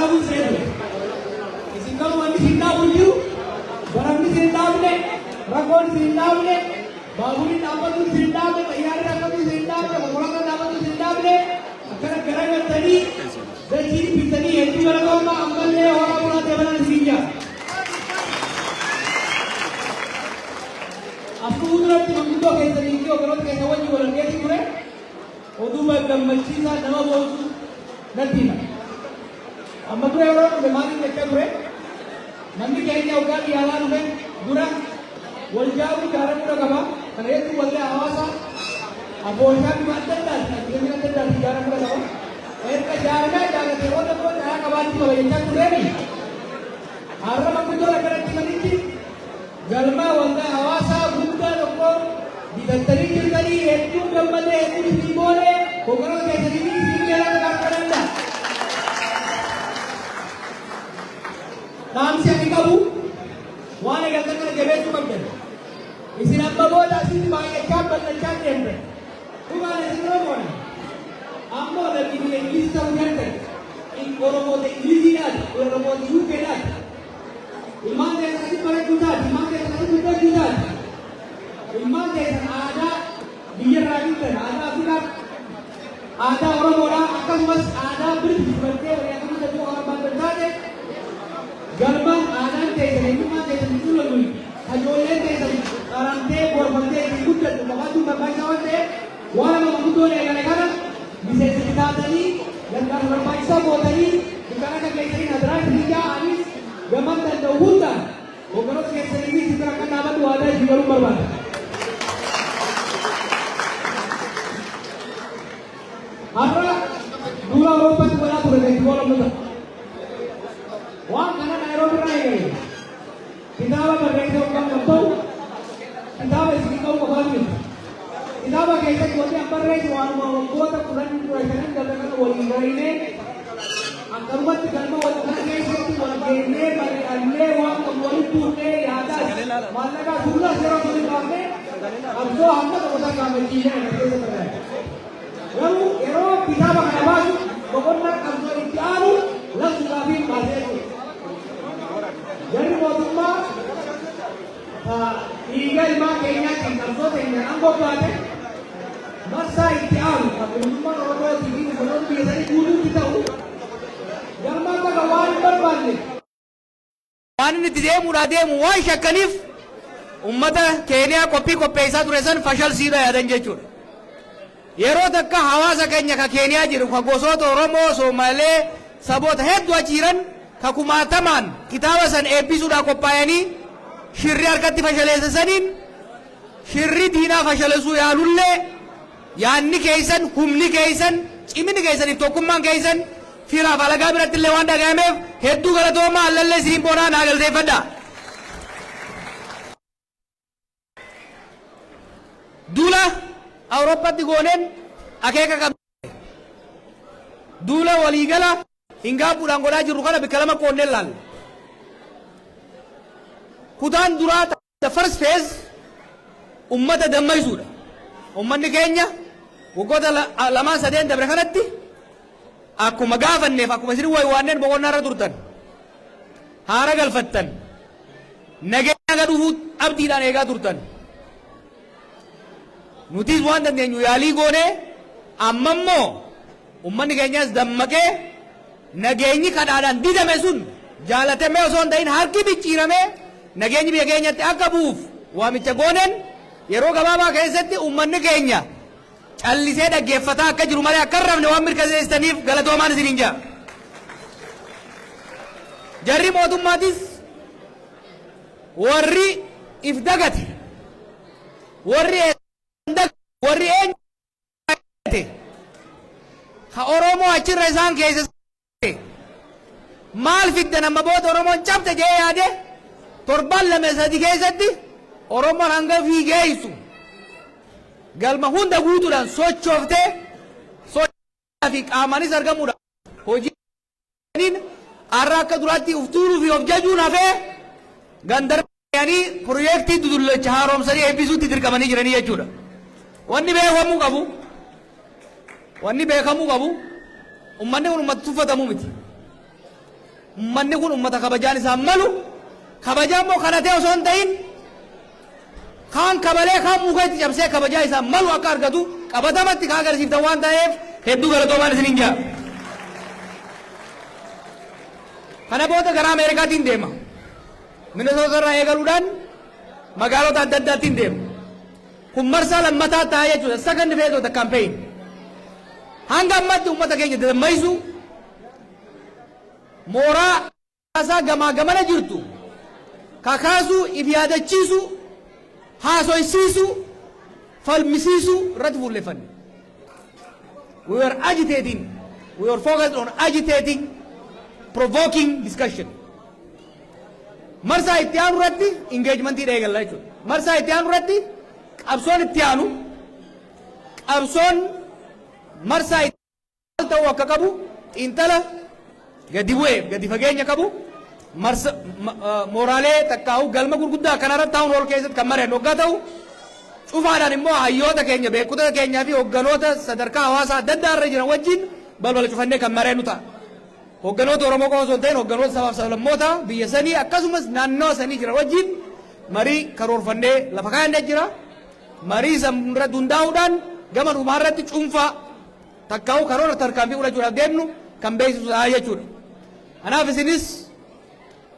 dhaabuu seetu. Isin kan wanti isin dhaabuu jiru baramni isin dhaabne rakkoon isin dhaabne baaburri dhaabbatu isin dhaabne xayyaarri dhaabbatu isin dhaabne konkolaataan dhaabbatu isin dhaabne akkana garagaltanii dachii bitanii hedduu garagaraa ammallee horaa bulaa deeman isin jaa. Aku duratti manguddoo keessanii fi obboloota keessa wajjin walgeessi ture oduu gammachiisaa nama boonsu natti hima. Amma dura yeroo dhufe maaliif jechaa ture namni keenya waggaa dhiyaalaa dhufe dura wal jaabuu jaaramuu qaba. Kana jechuun wallee hawaasaa abbooshaa bifa adda addaati adeemsa adda addaati jaaramuu qaba. Erga jaaramee jaalatee waan tokko dhayaa qabaatti qaba jechaa tureeni har'a manguddoo akkanatti manitti galma waldaa hawaasaa guddaa tokko bitattanii jirtanii hedduu gammadee hedduu isin boone konkolaataa keessanii isin jala gargaaranidha. Dhaamsi ani qabu waan eegaltan kana jabeessuu qabdan. Isin amma booda asitti baay'achaa bal'achaa deemte. Dhugaan isin Oromoodha. Ammoo lakkii Ingilizii ta'uu danda'a. Oromoota Ingiliziidhaati, Oromoota UK'dhaati. Ilmaan keessatti bareedduu taati, ilmaan keessatti guddaachuu taati. Ilmaan keessan aadaa biyyarraa dhuftan, aadaa Afrikaa, aadaa Oromoodhaa akkasumas aadaa Biriitish bartee akkasumas immoo Oromiyaan kan taate galmaan aadaan keessan eenyummaan keessan itti lolluun ijoolleen keessan qaramtee gorfamtee itti guddattu qabaachuu barbaachisaa waan ta'eef waan nama guddoo eegale kana miseensa taatanii gargaarsa barbaachisaa gootanii dukkaana kan keessanii hadaraa itti jaa'anis gaman danda'u hundaan hogganoota keessanii fi isin akka dhaabatu waadaa isin garuu barbaada. Har'a dura Awuroopaatti godhaa ture beektuu oolamudha. Waan kana Naayiroobii irraa eegale. Kitaaba barreessa hoggan kan ta'u kitaaba isin qabu qofaa miti. Kitaaba keessatti wanti an barreessu waanuma waggoota 15 darbe kana waliin gahine akkanumatti galma wal kana keessatti wal geennee bal'annee waan walitti tuunnee yaadaa maallaqaa suuraa yeroo waliin baafnee qabsoo hamma tokkotaa gaamachiisee kana keessa barreessa. Garuu yeroo kitaaba kana baasu boqonnaa qabsoo itti aanu labsuudhaa fi baasee jiru. Jarri mootummaa dhiiga ilmaa keenyaatiin qabsoo keenyaan aangoo baate marsaa itti aanu qabeessummaan Oromootii fi uffatoonni biyya sanii guutuutti ta'u galmaa bakka waan hin barbaanne. Waan inni itti deemu waan shakkaniif uummata Keeniyaa qopheessaa ture san fashalsiidha yaadan jechuudha. Yeroo takka hawaasa keenya ka Keeniyaa jiru ka gosoota Oromoo, Somaalee, saboota hedduu achi jiran ka kumaatamaan kitaaba san eebbisuudhaaf qophaa'anii shirri harkatti fashaleessaniin shirri diinaa fashaleessuu yaalullee yaanni keessan, humni keessan, cimini keessaniif tokkummaan keessan firaaf alagaa biratti illee waan dhagahameef hedduu galatoomaa allallee isiniin boonaa naa galteeffadha. Duula Awurooppaatti gooneen akeeka qabdi. Duula waliigala hingaabbuudhaan godhaa jirru kana bikka lama qoonnee laalla. Kutaan duraa the first phase ummata dammaysuudha. Ummanni keenya waggoota lamaan sadeen dabre kanatti akkuma gaafanneef akkuma isin waanneen boqonnaa irra turtan haara galfattan nageenya gadhuufuu abdiidhaan eegaa turtan. Nutis waan dandeenyu yaalii goonee amma immoo ummanni keenyas dammaqee nageenyi kadhaadhaan didame sun jaalatamee osoo hin ta'in harki bicciiramee nageenyi biyya keenyatti akka bu'uuf waamicha gooneen yeroo gabaabaa keessatti ummanni keenya callisee dhaggeeffataa akka jiru malee akka hin rafne waan mirkaneessitaniif galatoomaan isiniin jaa. Jarri mootummaatis warri if dagate warri eenyu ka Oromoo achirra isaan keessa maal fiddan amma booda Oromoon cabte jee yaade torban lama sadi keessatti Oromoon hanga fiigeessu galma hunda guutuudhaan sochooftee fi qaamaanis argamuudha. Hojiin har'a akka duraatti uftuuruu fi of jajuun hafee gandaranii piroojeektii dudullecha haaromsanii eebbisuutti dirqamanii jiranii jechuudha. Wanni beekamuu qabu ummanni kun ummata tuffatamuu miti. ummanni kun ummata kabajaan isaan malu kabajaan moo kana ta'e osoo hin ta'in kaan kabalee kaan muka itti cabsee kabajaa isaan malu akka argatu qabatamatti kaa agarsiiftan waan ta'eef hedduu galatoomaan isiniin jaa. Kana booda gara Ameerikaatiin deema. Minnesota irraa eegaluudhaan magaalota adda addaattiin deema. Kun marsaa lammataa ta'aa jechuudha. Second phase of the campaign. Hanga ammatti uummata keenya dammaysu mooraa isaa gamaa gamana jirtu kakaasu if yaadachiisu haasoysiisu falmisiisu irratti fuulleffanne. We were agitating. We were focused on agitating, provoking discussion. Marsaa itti aanu irratti engagementii eegalla jechuudha. Marsaa itti aanu irratti qabsoon itti aanu qabsoon marsaa itti ta'uu akka qabu xiinxala gadi bu'ee gadi fageenya qabu mooraalee takkaa'u galma gurguddaa kanarratti taa'uun ol keessatti kan mareen hoggaa ta'u cufaadhaan immoo hayyoota keenya beekota keenyaa fi hogganoota sadarkaa hawaasaa adda addaa irra jiran wajjin balbala cufannee kan mareen nu ta'a. Hogganoota Oromoo qofa osoo hin ta'in hogganoota sabaaf sablammoota biyya sanii akkasumas naannoo sanii jiran wajjin marii karoorfannee lafa kaa'annee jira. Marii sanarratti hundaa'uudhaan gama dhumaa irratti cuunfaa takkaa'u karoora tarkaanfii fudhachuudhaaf deemnu kan beeksisu ta'a jechuudha. Kanaaf isinis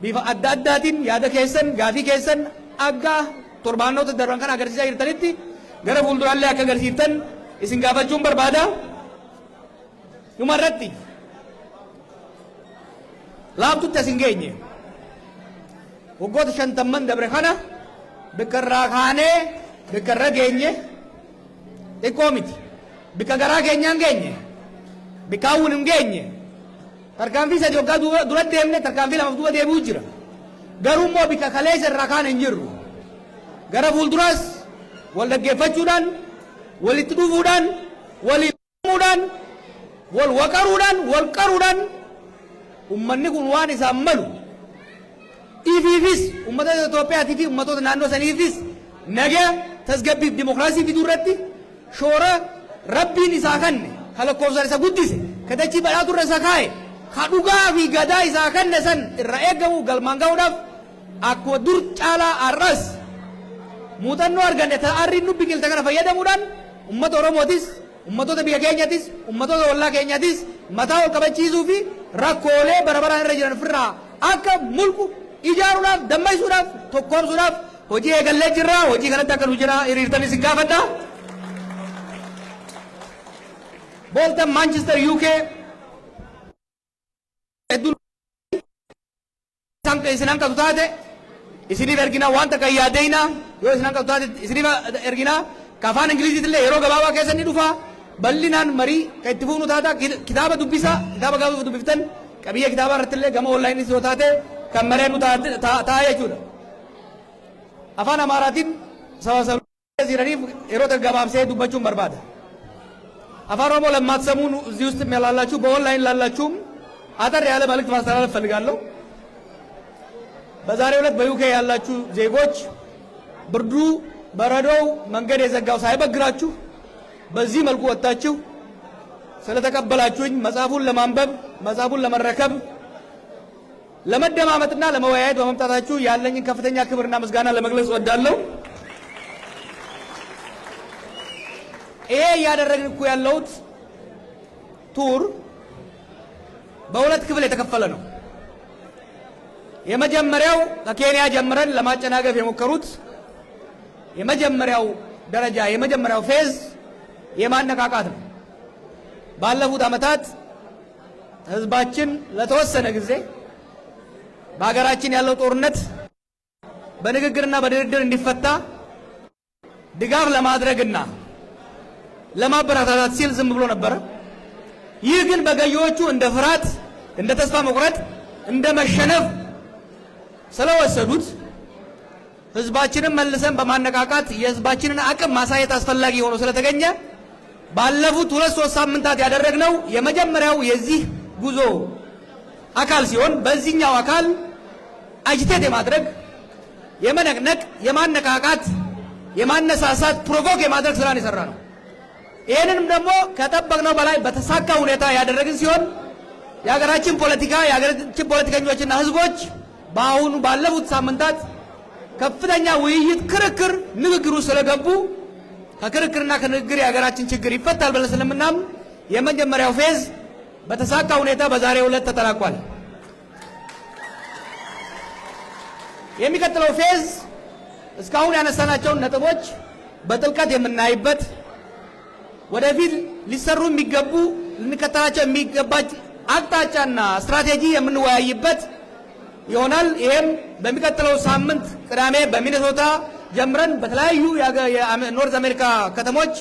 bifa adda addaatiin yaada keessan gaafii keessan akka torbaanota darban kan agarsiisaa jirtanitti gara fuulduraallee akka agarsiiftan isin gaafachuun barbaada. Dhumarratti laabtutti asin geenye waggoota 50 dabre kana bikka irraa kaanee bikka irra geenye xiqqoo miti bikka garaa keenyaan geenye bikka hawwin hin geenye tarkaanfii sadii waggaa dura deemne tarkaanfii lamaaf duuba deebi'u jira garuu immoo bikka kaleessa irraa kaan hin jirru gara fuulduraas wal dhaggeeffachuudhaan walitti dhufuudhaan walii himuudhaan wal waqaruudhaan wal qaruudhaan ummanni kun waan isaan malu ifiifis ummata Itoophiyaatii fi ummatoota naannoo saniifis nagaa tasgabbiif dimokiraasii fiduu irratti shoora rabbiin isaa kanne ka lakkoofsaan isa guddise ka dachii badhaatu irra isa kaa'e ka dhugaa fi gadaa isaa kanne san irra eegamu galmaan ga'uudhaaf akkuma dur caalaa har'as muuxannoo arganne ta'arriin nu biqilta kana fayyadamuudhaan ummata Oromootis ummatoota biyya keenyatis ummatoota ollaa keenyatis mataa ol qabachiisuu fi rakkoolee bara baraan irra jiran ofirraa akka mulqu ijaaruudhaaf dammaysuudhaaf tokkoomsuudhaaf hojii eegallee jirra. Hojii kanatti akka nu jira hiriirtanii isin gaafadha. Bolton Manchester UK isin hanqatu taate isiniif ergina waan takka yaaddeeyna yoo isin hanqatu taate isiniif ergina ka afaan Ingiliziitillee yeroo gabaabaa keessa ni dhufa. Bal'inaan marii kan itti fuunu taata kitaaba dubbisa kitaaba gaafa dubbiftan qabiyyee kitaaba irrattillee gama onlaayinii yoo taate kan maree nu ta'a jechuudha. Afaan Amaaraatiin sabaa jiraniif yeroo gabaabsee dubbachuun barbaada. Afaan Oromoo lammaatsamuun እዚህ ውስጥ ያላላችሁ በኦንላይን ላላችሁም አጠር ያለ መልእክት ማስተላለፍ ፈልጋለሁ። በዛሬው ዕለት በዩኬ ያላችሁ ዜጎች ብርዱ በረዶው መንገድ የዘጋው ሳይበግራችሁ በዚህ መልኩ ወጣችሁ ስለተቀበላችሁኝ መጽሐፉን ለማንበብ መጽሐፉን ለመረከብ ለመደማመጥና ለመወያየት በመምጣታችሁ ያለኝን ከፍተኛ ክብርና ምስጋና ለመግለጽ እወዳለሁ። ይሄ ያደረግን እኮ ያለውት ቱር በሁለት ክፍል የተከፈለ ነው። የመጀመሪያው ከኬንያ ጀምረን ለማጨናገፍ የሞከሩት የመጀመሪያው ደረጃ የመጀመሪያው ፌዝ የማነቃቃት ነው። ባለፉት ዓመታት ህዝባችን ለተወሰነ ጊዜ በሀገራችን ያለው ጦርነት በንግግርና በድርድር እንዲፈታ ድጋፍ ለማድረግና ለማበረታታት ሲል ዝም ብሎ ነበር። ይህ ግን በገዢዎቹ እንደ ፍርሃት፣ እንደ ተስፋ መቁረጥ፣ እንደ መሸነፍ ስለወሰዱት ህዝባችንን መልሰን በማነቃቃት የህዝባችንን አቅም ማሳየት አስፈላጊ ሆኖ ስለተገኘ ባለፉት 2-3 ሳምንታት ያደረግነው የመጀመሪያው የዚህ ጉዞ አካል ሲሆን በዚህኛው አካል አጅቴት የማድረግ የመነቅነቅ የማነቃቃት የማነሳሳት ፕሮቮክ የማድረግ ስራን የሰራ ነው። ይሄንንም ደግሞ ከጠበቅነው በላይ በተሳካ ሁኔታ ያደረግን ሲሆን የሀገራችን ፖለቲከኞችና ህዝቦች በአሁኑ ባለፉት ሳምንታት ከፍተኛ ውይይት፣ ክርክር፣ ንግግሩ ስለገቡ ከክርክርና ከንግግር የሀገራችን ችግር ይፈታል ብለን ስለምናምን የመጀመሪያው ፌዝ በተሳካ ሁኔታ በዛሬው ዕለት ተጠናቋል። የሚቀጥለው ፌዝ እስካሁን ያነሳናቸውን ነጥቦች በጥልቀት የምናይበት ወደፊት ሊሰሩ የሚገቡ ልንከተላቸው የሚገባች አቅጣጫና ስትራቴጂ የምንወያይበት ይሆናል። ይሄም በሚቀጥለው ሳምንት ቅዳሜ በሚኔሶታ ጀምረን በተለያዩ የኖርዝ አሜሪካ ከተሞች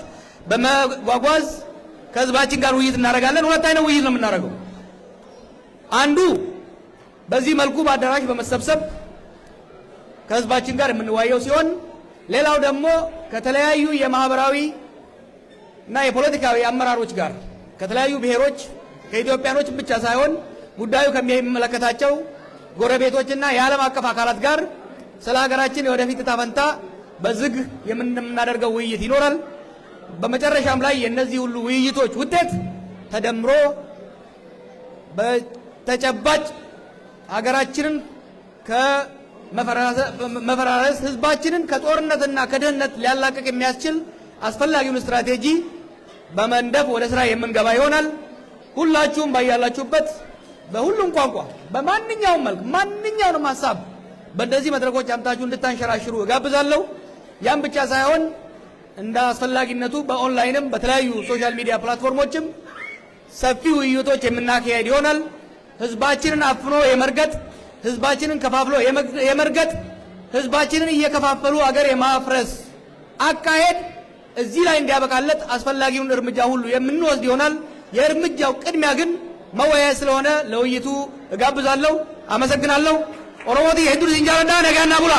በመጓጓዝ ከህዝባችን ጋር ውይይት እናደርጋለን። ሁለት አይነት ውይይት ነው የምናደርገው። አንዱ በዚህ መልኩ በአዳራሽ በመሰብሰብ ከህዝባችን ጋር የምንወያየው ሲሆን፣ ሌላው ደግሞ ከተለያዩ የማህበራዊ እና የፖለቲካዊ አመራሮች ጋር ከተለያዩ ብሔሮች ከኢትዮጵያኖች ብቻ ሳይሆን ጉዳዩ ከሚመለከታቸው ጎረቤቶችና የዓለም አቀፍ አካላት ጋር ስለ ሀገራችን የወደፊት ዕጣ ፈንታ በዝግ የምናደርገው ውይይት ይኖራል። በመጨረሻም ላይ የእነዚህ ሁሉ ውይይቶች ውጤት ተደምሮ በተጨባጭ ሀገራችንን ከመፈራረስ ህዝባችንን ከጦርነትና ከድህነት ሊያላቅቅ የሚያስችል አስፈላጊውን ስትራቴጂ በመንደፍ ወደ ስራ የምንገባ ይሆናል። ሁላችሁም ባያላችሁበት በሁሉም ቋንቋ በማንኛውም መልክ ማንኛውንም ሀሳብ በእንደዚህ መድረኮች አምታችሁ እንድታንሸራሽሩ እጋብዛለሁ። ያም ብቻ ሳይሆን እንደ አስፈላጊነቱ በኦንላይንም በተለያዩ ሶሻል ሚዲያ ፕላትፎርሞችም ሰፊ ውይይቶች የምናካሄድ ይሆናል። ህዝባችንን አፍኖ የመርገጥ፣ ህዝባችንን ከፋፍሎ የመርገጥ፣ ህዝባችንን እየከፋፈሉ አገር የማፍረስ አካሄድ እዚህ ላይ እንዲያበቃለት አስፈላጊውን እርምጃ ሁሉ የምንወስድ ይሆናል። የእርምጃው ቅድሚያ ግን መወያየት ስለሆነ ለውይይቱ እጋብዛለሁ። አመሰግናለሁ። ኦሮሞቲ ሄዱር ሲንጃረዳ ነጋና ቡላ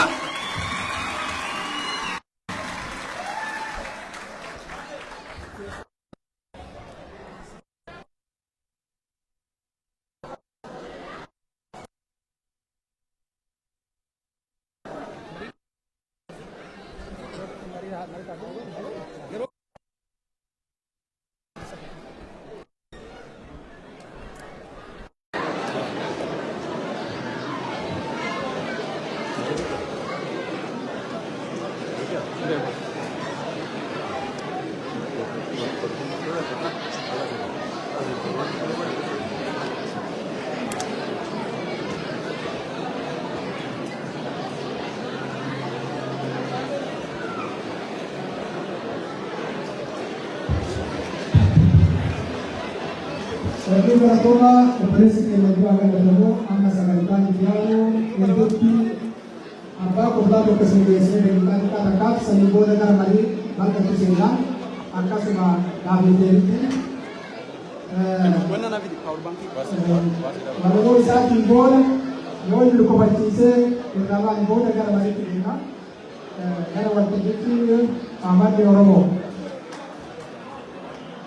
Sebagai pertama, presiden negara akan bertemu angka sahabat Indiano yang bukti apa kurang berkesenjangan dengan kata-kata senibu negara mari bangsa Indonesia angka semua kami jadi. Mana nabi di power bank itu? Baru saat timbul, yang dulu kau baca pertama ibu negara mari kita, negara waktu itu amat di Oromo.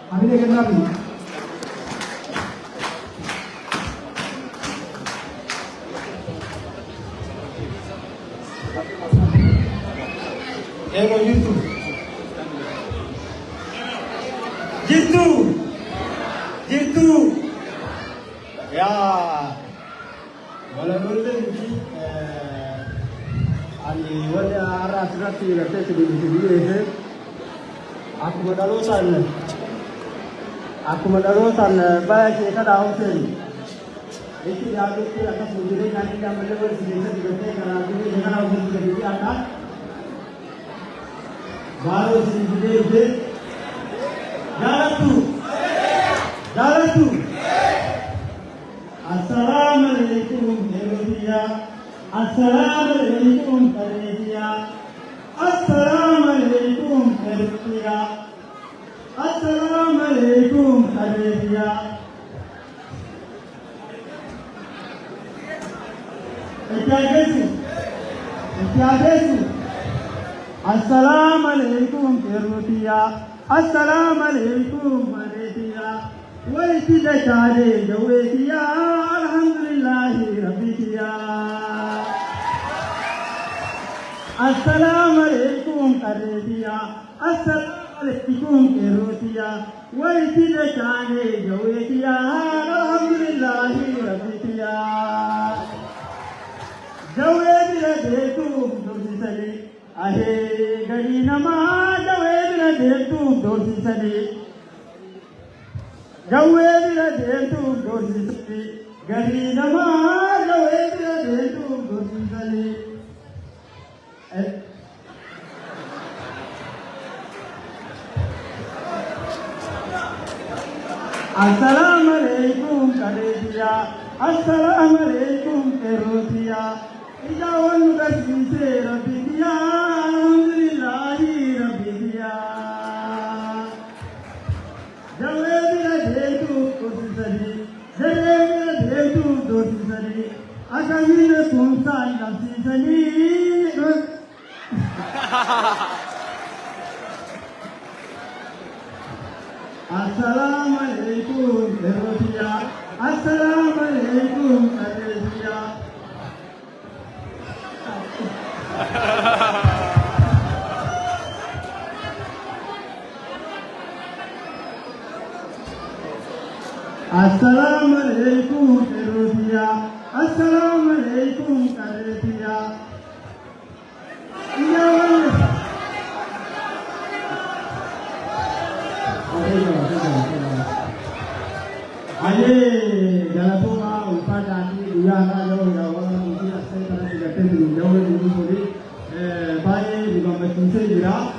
Kami dengan nabi. Ego jitu ya wala dole ni ani wala aras rati late sedih aku madarosan baik kita dah hotel itu jago itu akan sendiri nanti yang melebar sedikit juga karena ini dengan hotel jadi akan baru sendiri Jalatu. Assalamualaikum Indonesia. Assalamualaikum Indonesia. Assalamualaikum Indonesia. Assalamualaikum Indonesia. Etiagesu. Assalamualaikum Indonesia. Assalamualaikum Indonesia. Waiti dakare jawetiya alhamdulillahi rabbiya. Assalamualaikum Indonesia. Assalamualaikum Indonesia. Waiti dakare jawetiya alhamdulillahi ahe gari nama jawe bira deemtu doorsisanii jawe bira deemtu doorsisanii gari nama jawe bira deemtu doorsisanii Assalamu alaikum kadeetiya assalamu alaikum kerotiya ijawan gadise rabbiya alhamdulillahi rabbiya jawebira deetu kursisani jawebira deetu dorsisani akamine kumsan namsisani Assalamu alaikum kerotiya assalamu alaikum kadeetiya Assalamu alaikum kerotiya assalamu alaikum kadeetiya Aye galatuma upada ni duyana jauh jauh mungkin asal tanah tiga jauh dulu boleh bayi di bawah tujuh jira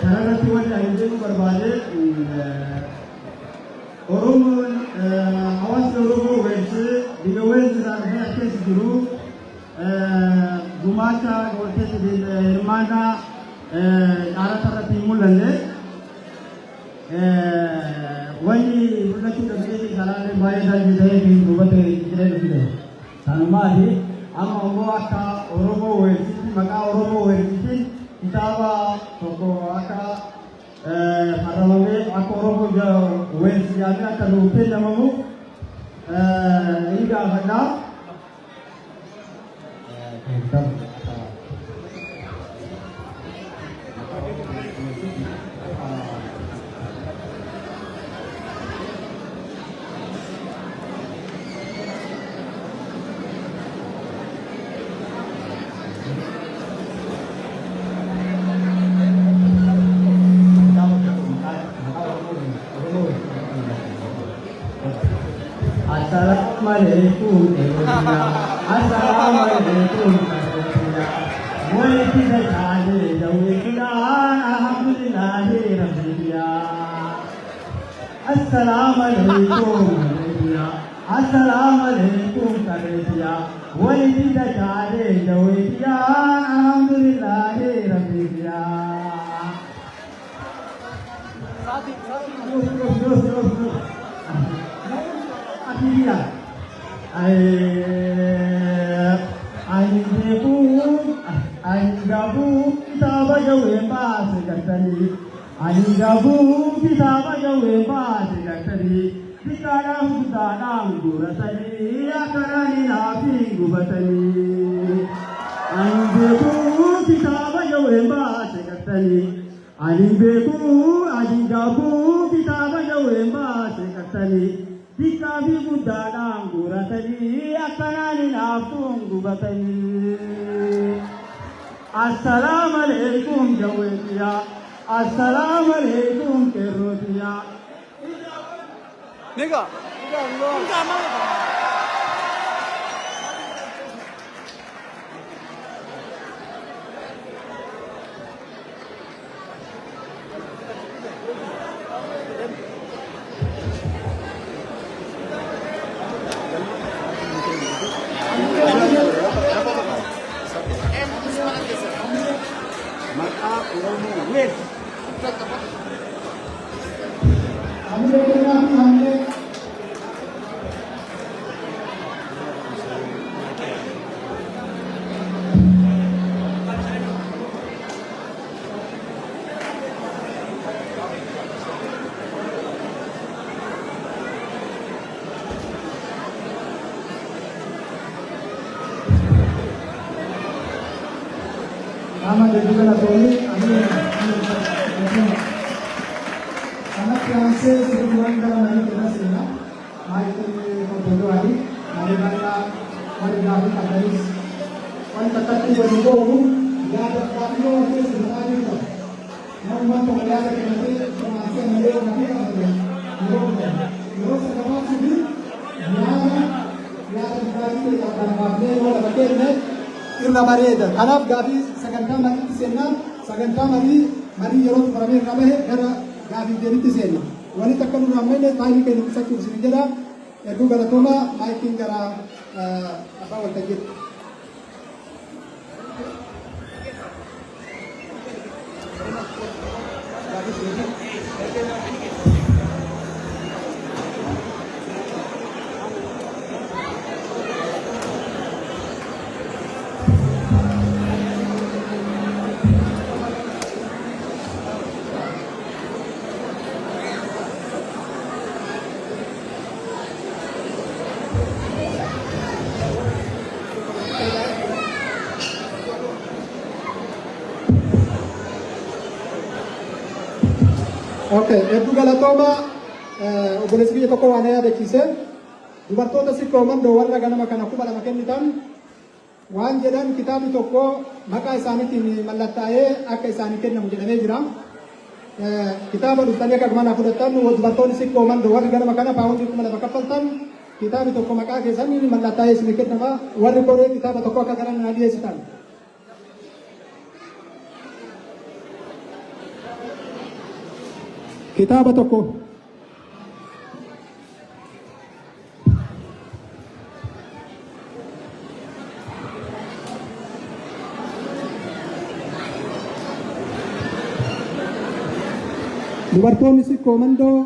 karena tuan yang itu berbalik orang awas orang wesi di bawah jira kes dulu gumaca goltes di mana arah arah timur lalu wani bukan cuma begini kalau bayar dari saya di rumah tidak begitu. Tanamadi, ama orang aka orang wesi maka orang wesi kita apa toko aka paralamé aku orang wesi ada kalau kita namamu ini dah ada. Assalamualaikum Assalamualaikum Mulai kita jadi jauh kita alhamdulillah rabbiya Assalamualaikum Assalamualaikum kadeetiya Mulai kita jadi jauh kita alhamdulillah rabbiya Akhirnya, gabu kita baca wemba sekali, gabu kita baca wemba sekali. Sekarang kita rasani, akarani nabi gubatani. Gabu kita baca wemba sekali, gabu kita baca wemba sekali. Jika ibu dadang guratani akanani nafung gubatani. Assalamualaikum jawetiya, assalamualaikum kerotiya. Nega, enggak mau. Nama dan juga Natoli, anak yang saya sebelum dalam hari kita sini, hari ini berdoa hari, hari mana hari Nabi Kamis, hari tetap di berdoa, yaada kaayyoo keessa ta'aa jirudha. Namummaan tokko yaada kennatee samaasee malee ofii qabate yeroo sadaffaa fi yaada duraanii kan baafnee yoo lafa kenne irra bareeda. Kanaaf gaafii sagantaa mariitti seennaan sagantaa marii yeroo xumuramee irra bahe gara gaafii deebiitti seenna. Walitti akka nurraa ammallee taa'anii keenya ibsachuuf isin jedha. Hedduu galatooma maayikiin gara abbaa waltajjiitti. Oke, hedduu galatooma obboleessi biyya tokko waan yaadachiise dubartoota sikkoo mandoo warra ganama kana 2,000 kennitan waan jedhan kitaabni tokko maqaa isaaniitiin mallattaa'ee akka isaanii kennamu jedhamee jira. Kitaaba dhuftanii akka mana fudhatan dubartoonni sikkoo mandoo warri ganama kana paawundii 2,000 kaffaltan kitaabni tokko maqaa keessanii mallattaa'ee isinii kennama. Warri koree kitaaba tokko akka garan na dhiyeessitan. Kitaaba tokko dubartoonni sikkoo mandoo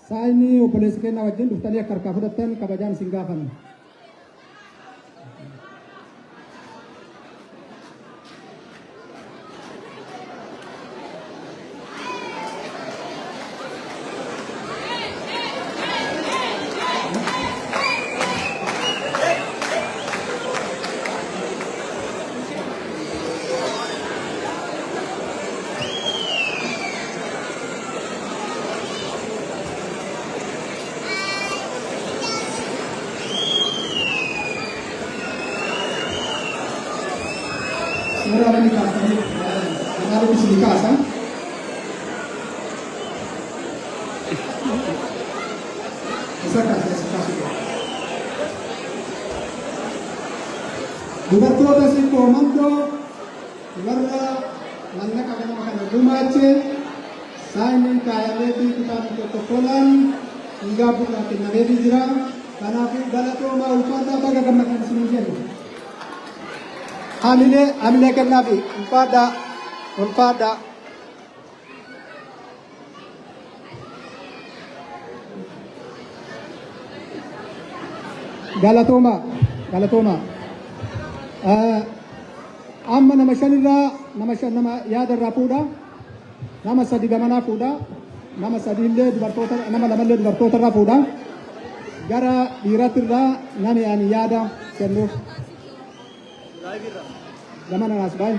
saayinii obboleessi kennaa wajjin dhuftanii akka harkaa fudhattan kabajaan isin gaafanna. Ora di casa, di casa. Esa casa. Dubartoota sikkoo mandoo warra mallaqa kana gumaache saayiniin kaayamee fi kitaabni tokkolaan hingaa bu'uura kennamee jira. Kanaafuu galatoomaa ulfaataa baga gammadan isin jennu. Amile kennafi ulfaadha. Galatooma. Amma nama shanirraa nama yaadarraa fuudha. Nama sadi gamanaa fuudha. Nama sadiillee dubartoota nama lamallee dubartootarraa fuudha. Gara dhiiratirraa nani ani yaada kennuuf. Gamana nas bay.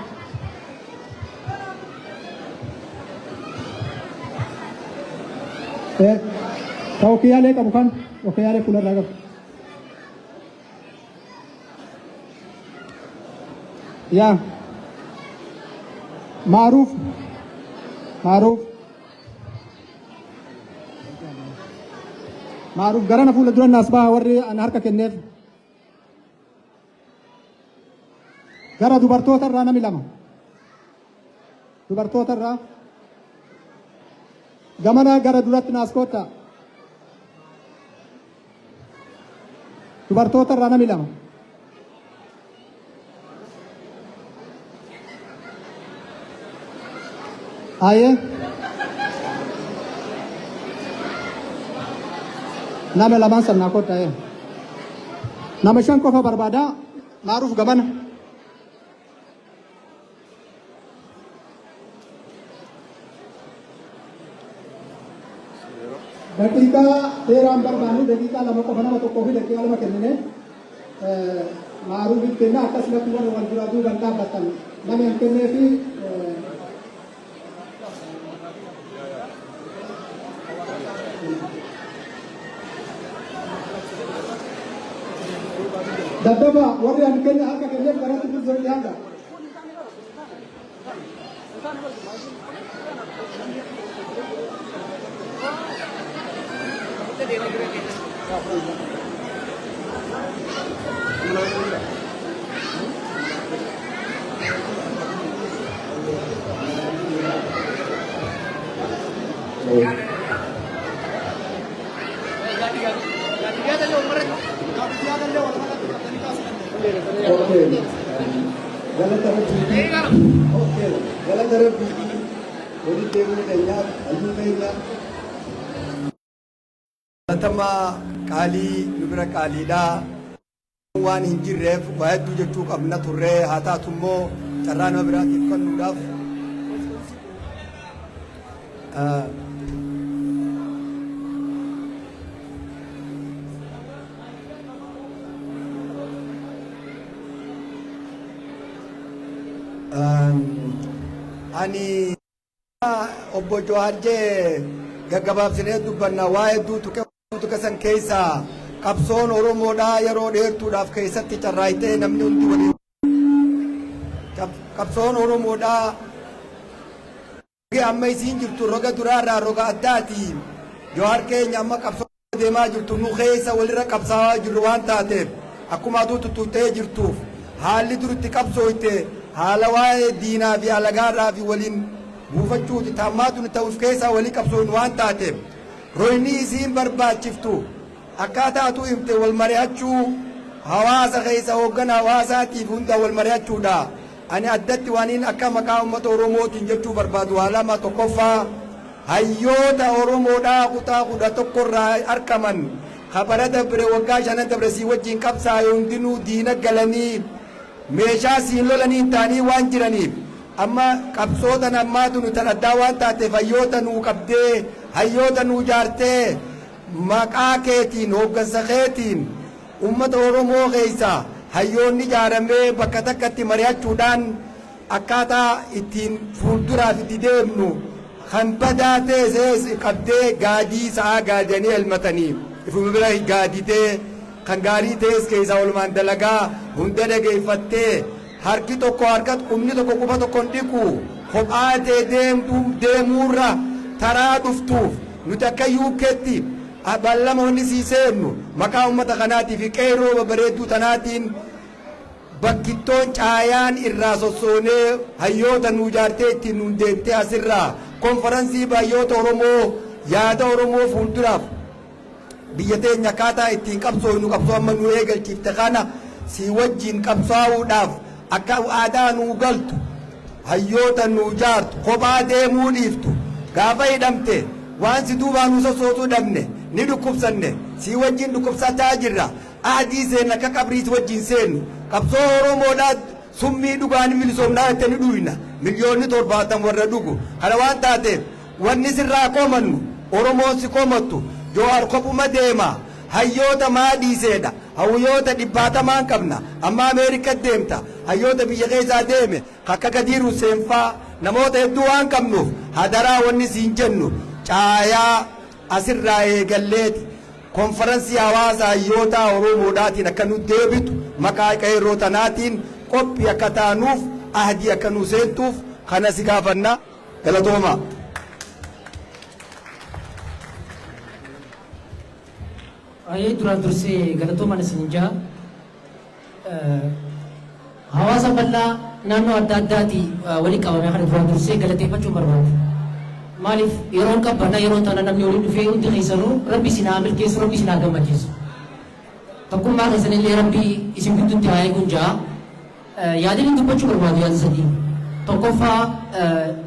Tahu kiyale kamu kan? Kiyale pular raga. Ya. Maruf. Garana pular duran nasbah warri anharka kennef. Gara dubartoota irraa nami lama. Dubartoota irraa gamana gara duratti naas koottaa. Dubartoota irraa nami lama. Aye. Nama lamaan san naa koottaa. Nama shan qofa barbaada. Maaruuf gamana. Dakika terang bermanu, dakika lama kau mana tu kopi dakika lama kene, maru di kena atas lakukan orang juradu dan tabatan. Nama yang kene fi Dadaba, orang yang kene agak kene berarti tu jadi anda. Tama kali nubira kali da waan hinjirreef waa hedduu jechuu qabna turree haa taatu immoo carraa nama biraatiif kennuudhaaf ani obbo Jawaar jee gaggabaabsinee dubbanna waa hedduu tukasan keessa qabsoon Oromoodhaa yeroo dheertuudhaaf keessatti carraayitee namni hundi waliin qabsoon Oromoodhaa amma isiin jirtu roga duraarraa roga addaati. Jawaar keenya amma qabsoo deemaa jirtu nu keessa walirra qabsaawaa jirru waan taateef akkuma aduu tuttuutee jirtuuf haalli duritti qabsooyte haala waa'ee diinaa fi alagaarraa fi waliin buufachuuti taammaatu ta'uuf keessaa walii qabsooyin waan taateef royni isiin barbaachiftu akkaataatu himte wal mari'achuu hawaasa keessa hoogganaa hawaasaatiif hunda wal mari'achuudha. Ani addatti waaniin akka maqaa uummata Oromootiin jechuu barbaadu waa lama. Tokkoffaa hayyoota Oromoodhaa kutaa 11 argaman kabara dabre waggaa 5 dabre sii wajjin qabsaa'e hundinuu diina galanii meeshaa siin lolanii ta'anii waan jiraniif amma qabsootan ammaatu nu tan addaa waan taateef hayyoota nuu qabdee hayyoota nuu jaartee maqaa keetiin hooggansa keetiin uummata Oromoo keessa hayyoonni jaaramee bakka takkatti mari'achuudhaan akkaataa ittiin fuulduraaf itti deemnu kan badaa ta'e qabdee gaadii sa'aa gaadanii elmatanii ifuma bira gaaditee kan gaarii ta'es keessaa walumaan dalagaa hunda dhageeffattee harki tokko harkatti qubni tokko quba tokko dhiqu kophaa ta'e deemuurra taraa dhuftuuf nuti akka yuukkeetti ballamoonni sii seennu maqaa uummata kanaatii fi qeerroo babareedduu tanaatiin bakkittoon caayaan irraa sossoonee hayyoota nuu jaartee ittiin nuun deemtee asirraa konferansii hayyoota Oromoo yaada Oromoo fuulduraaf biyya teenya akkaataa ittiin qabsooynu qabsoo amma nu eegalchiifte kana sii wajjin qabsaa'uudhaaf akka aadaa nuu galtu hayyoota nuu jaartu kophaa deemuu dhiiftu gaafa hidhamte waan si duubaa nu sossootuu dhabne ni dhukkubsanne sii wajjin dhukkubsataa jirra aadii seenna akka qabrii si wajjin seennu qabsoo Oromoodhaa summii dhugaan milisoomnaa itti ni dhuyna miliyoonni 70 warra dhugu kana waan taateef wanni sirraa komannu Oromoon si komattu Jawaar kophuma deema hayyoota maa dhiiseedha hayyoota 100 qabna amma Ameerika deemta hayyoota biyya keessaa deeme akka Gadiir Hussein faa namoota hedduu waan qabnuuf hadaraa wanni siin jennu caayaa asirraa eegalleeti konferansii hawaasa hayyoota Oromoodhaatiin akka nu deebitu maqaa qeerroo tanaatiin qophii akka taanuuf ahdii akka nu seentuuf kana si gaafanna galatooma. Ayee duraan dursee galatoomaan isin jaa hawaasa bal'aa naannoo adda addaati walii qabamee kana duraan dursee galateeffachuun barbaada. Maaliif yeroon qabbana yeroon tana namni waliin dhufee hundi keessanuu rabbi isin haa milkeessu rabbi isin haa gammachiisu. Tokkummaa keessanillee rabbi isin gidduutti haa eeguun jaa yaadni dubbachuu barbaadu yaada sadii. Tokkoffaa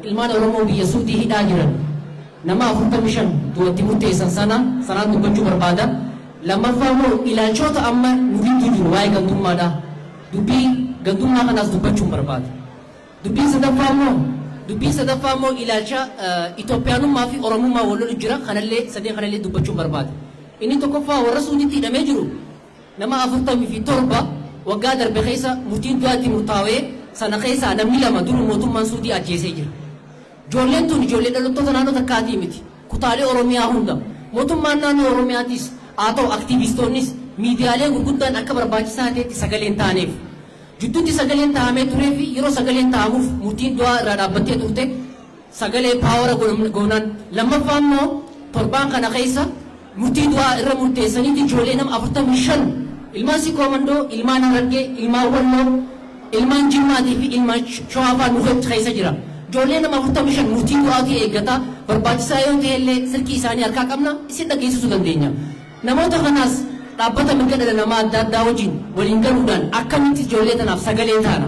ilmaan Oromoo biyya Suudii hidhaa jiran nama 45 du'atti murteessan sanaan dubbachuu barbaada. Lammaffaa immoo ilaalchoota amma nuti jiru waa'ee gantummaadha. Dubbii gantummaa kanaas dubbachuun barbaada. Dubbii sadaffaa immoo ilaalcha Itoophiyaanummaa fi Oromummaa wal lolu jira sadeen kanallee dubbachuun barbaada. Inni tokkoffaa warra Suudiitti hidhamee jiru nama 47 waggaa darbe keessa murtiin du'aatti murtaawee sana keessaa namni 2 dur mootummaan Suudii ajjeesee jira. Ijoolleen tun ijoollee dhalattoota naannoo takkaatii miti. Kutaalee Oromiyaa hunda mootummaan naannoo Oromiyaatis haa ta'u aktiivistoonnis miidiyaalee gurguddaan akka barbaachisaa ta'etti sagaleen taaneef jidduutti sagaleen taa'amee turee fi yeroo sagaleen taa'amuuf murtiin du'aa irraa dhaabbattee turte sagalee paawara goonaan lammaffaa immoo torbaan kana keessa murtii du'aa irra murteessaniiti ijoollee nama 45 ilmaan Sikoomandoo ilmaan Harargee ilmaan Walloo ilmaan Jimmaatii fi ilmaan Shawaafaa nuufetti keessa jira ijoollee nama 45 murtii du'aatii eeggata barbaachisaa yoo ta'e illee silkii isaanii harkaa qabna isin dhageessisuu dandeenya namoota kanaas dhaabbata mirga dhala namaa adda addaa wajjin waliin galuudhaan akkamitti ijoollee tanaaf sagalee taana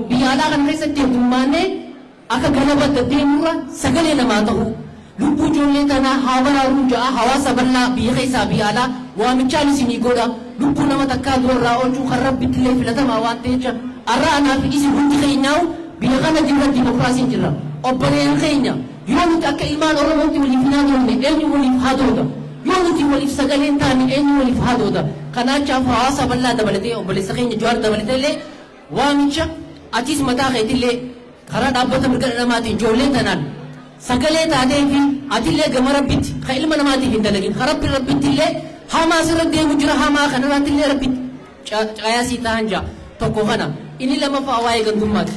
biyya alaa kana keessatti heddummaannee akka galaba deddeemurra sagalee namaa ta'u lubbuu ijoollee tanaa haa baraaruu ja'a hawaasa bal'aa biyya keessaa biyya alaa waamichaan isinii godha lubbuu nama takkaa durarraa oolchuu kan rabbitti illee filatamaa waan ta'eef arraa anaa fi isin hundi keenyaa'u biyya kana jirra dimokiraasiin jirra obboleen keenya yoo nuti akka ilmaan oromootti waliif hin haadhoofne eenyu waliif haadhoota yoo nuti waliif sagaleen taane eenyu waliif haadhoota kanaachaaf hawaasa bal'aa dabalatee obboleessa keenya Jawaar dabalatee illee waamicha atis mataa keetillee karaa dhaabbata mirga dhala namaatiin ijoollee tanaan sagalee taatee fi atillee gama rabbitti kan ilma namaatiif hin dalagin kan rabbitti illee hamaa sirra deemu jira hamaa kanarratti illee rabbitti cayaasii ta'an jaa tokko kana inni lammaffaa waa'ee gandummaati.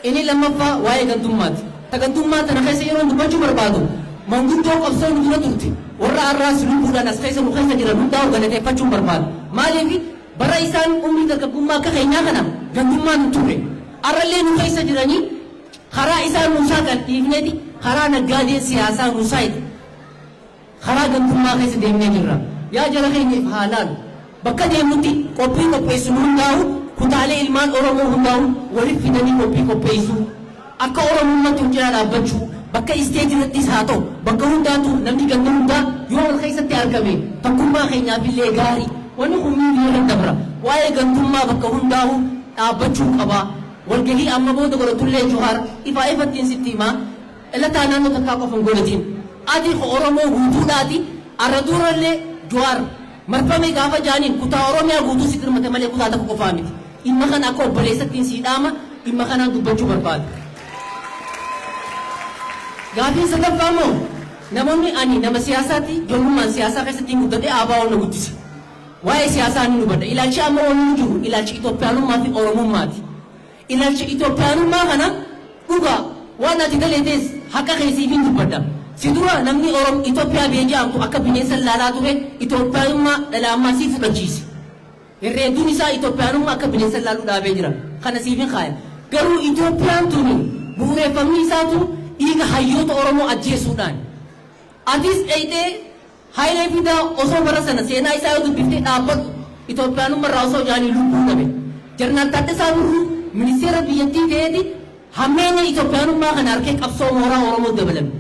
Ini lammaffaa waa'ee gandummaati. Ta gandummaa tana keessa yeroo dubbachuu barbaadu manguddoo qabsoo nu dura turte warra arraas lubbuudhaan as keessa nu keessa jiran hundaa'u galateeffachuun barbaadu. Maaliif bara isaan umrii dargaggummaa akka keenyaa kana gandummaa nu turre arrallee nu keessa jiranii karaa isaan nuusaa kan dhiifneeti karaa naggaadee siyaasaa nuusaati karaa gandummaa keessa deemnee jirra. Yaa jara keenyaaf haalaan bakka deemnutti qophii qopheessinu hundaa'u kutaalee ilmaan Oromoo hundaa'u waliif fidanii qophii qopheessuu akka Oromummaatti hojjaa dhaabbachuu bakka isteetiirrattis haa ta'u bakka hundaatu namni ganda hundaa yoo wal keessatti argame tokkummaa keenyaaf illee gaarii wanni kun miidiyoo dabra waa'ee gandummaa bakka hundaa'u dhaabbachuu qaba walgahii amma booda godhatullee Jawaar ifaa ifattiin sitti himaa ilataa naannoo takkaa qofa hin godhatiin ati Oromoo guutuudhaati arra durallee Jawaar marfamee gaafa jaaniin kutaa Oromiyaa guutuu sitti hirmate malee kutaa tokko qofaa miti dhimma kana akka obboleessattiin siidhaama dhimma kanaan dubbachuu barbaada. Gaafiin sadaffaa immoo namoonni ani nama siyaasaatti ijoollummaan siyaasaa keessatti hin guddadhe aabaa ol na guddise. Waa'ee siyaasaa ni hubadha. Ilaalchi amma ol nu jiru ilaalchi Itoophiyaanummaa fi Oromummaati. Ilaalchi Itoophiyaanummaa kana dhugaa waan ati daleetes haqa keessiif hin dubbadha. Si dura namni Itoophiyaa biyya jedhamtu akka bineensa laalaa ture Itoophiyaanummaa dhala ammaa siif fudhachiise. Herreeduun isaa Itoophiyaanummaa akka bineensa laaluu dhaabee jira. Kana siif hin kaaya. Garuu Itoophiyaan tuni bu'uureffamni isaatu dhiiga hayyoota Oromoo ajjeesuudhaan. Atis dheeyxee Hayilee Fidaa osoo bara sana seenaa isaa yoo dubbiftee dhaabbatu Itoophiyaanummaa irraa osoo jaanii lubbuu dhabe. Jarnaan Taaddasaa Birruu ministeera biyyattii ta'eeti hammeenya Itoophiyaanummaa kana harkee qabsoo mooraa Oromoo dabalame.